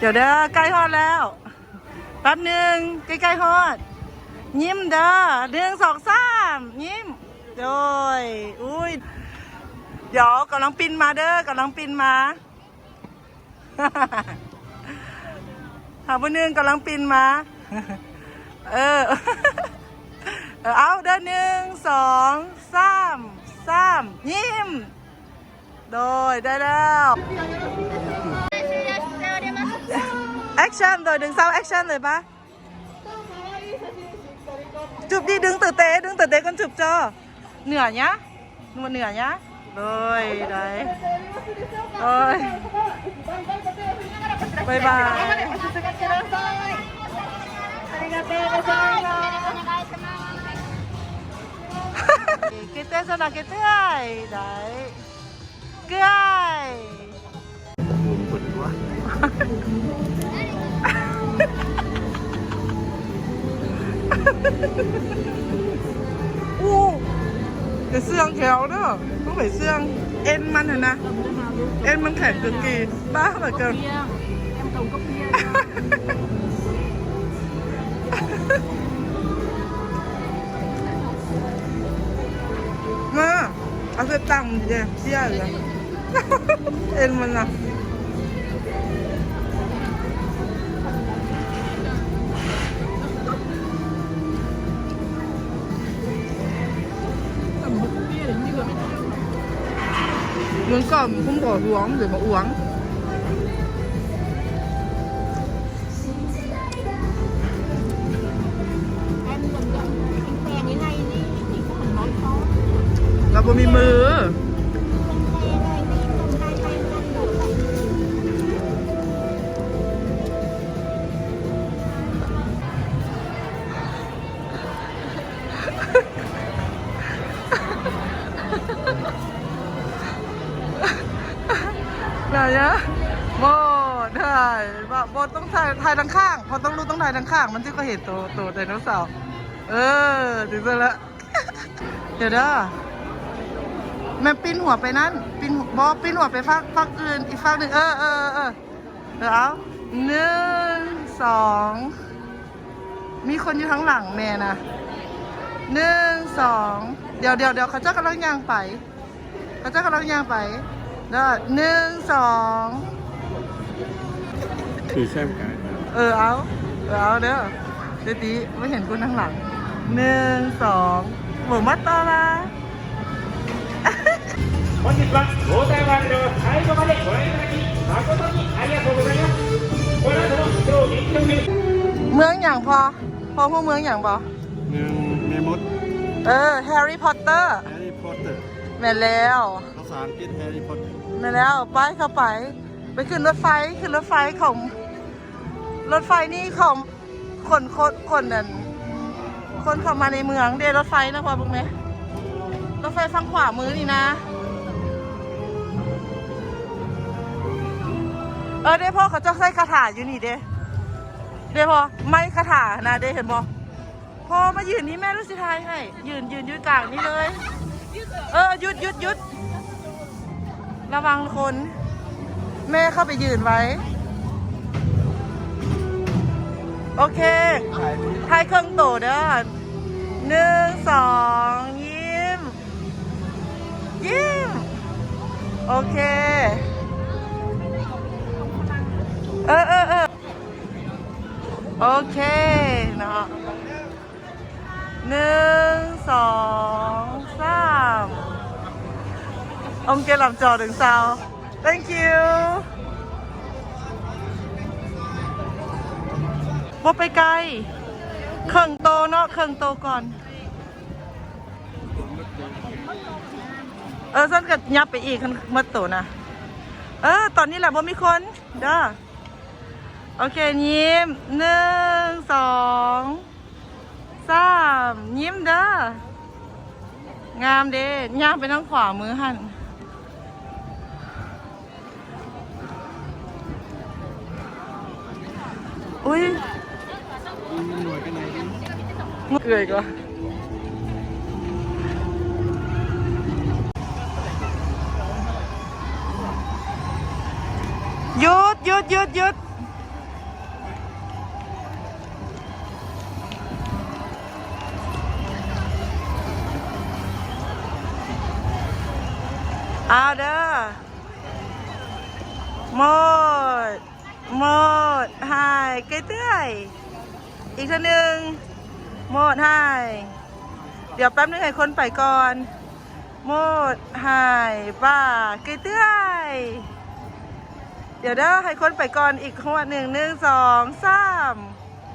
ดี๋ยวเด้อใกล้ฮอดแล้วแป๊บหนึ่งใกล้ๆฮอดยิ้มเด้อ1 2 3ยิ้มโดยอุ้ยเดี๋ยวกำลังปินมาเด้อกำลังปินมาหาผู้หนึ่งกำลังปินมาเอาเด้อ1 2 3ยิ้มโดยได้แล้วแอคชั่นโดยดึงเซาแอคชั่นเลยปะจุบดีดึงตื่นเต้กันจุบจอเหนื่อยเนี้ยมันเหนื่อยเนี้ยเลยได้โอ้ยบายบายเกตเต้สนาเกตเต้ได้เกยปวดหัวอู้เดี๋ยวเสื่องแถวเนอะต้องไปเสื่องเอ็นมันเหรอนะเอ็นมันแข็งเกินกีบ้าเหลือเกินมาเอาเสื้อตั้งดิเชี่ยเลยเอ็นมันอะmuốn cầm không bỏ uống rồi mà uống là bộ mì mừ nào nhá bòถ่ายบอต้องถ่ายทางข้างพอต้องรู้ต้องถ่ายทางข้างมันจะก็เห็นตัวไดโนเสาร์ถึงจะละเดี๋ยวเด้อแม่ปิ้นหัวไปนั่นปิ้นหัวไปฟักอื่นอีกฟักหนึ่งเดี๋ยวเอา1 2มีคนอยู่ทั้งหลังแม่นะ1 2เดี๋ยวเขาเจ้ากำลังย่างไปเด้อ1 2คือแซ่บกันเอาเด้อเดี๋ยวตีไม่เห็นคุณทั้งหลัง1 2ผมมัดต่อมา本日はウォーターワールドを最後までご覧いただき誠にありがとうございますこの後も超人気のメニューเมืองอย่างพอพวกเมืองอย่างบอเมืองเมมดแฮร์รี่พอตเตอร์แม่แล้วภาษาอังกฤษแฮร์รี่พอตเตอร์แม่แล้วไปเข้าไปขึ้นรถไฟของรถไฟนี่ของคนนั่นคนเข้ามาในเมืองเดรถไฟนะพอบุ้งไหมรถไฟฝั่งขวามือนี่นะเด้พ่อเขาจะใส่คาถาอยู่นี่เด้พ่อไม่คาถานะเด้เห็นบ่พ่อมายืนนี่แม่รู้สิทายให้ยืนกลางนี่เลยหยุดระวังคนแม่เข้าไปยืนไว้โอเคทายเครื่องโตเด้อ1 2ยิ้มโอเคโอเคเนาะ1 2 3ông kia làm trò được sao thank you บ่ไปไกลเครื่องโตเนาะเครื่องโตก่อนฉันก็ยับไปอีกมัดโตนะตอนนี้แหละบ่มีคนเด้อโอเคยิ้ม1 2 3ยิ้มเด้องามเด้ย่างไปทางขวามือหันอุ้ยเกยก็หยุด เอาเด้อหมดหายเกยเตื้อยอีกทีหนึ่งหมดหายเดี๋ยวแป๊บนึงให้คนไปก่อนหมดหายป้าเกยเตื้อยเดี๋ยวเด้อให้คนไปก่อนอีกหัว1 1 2 3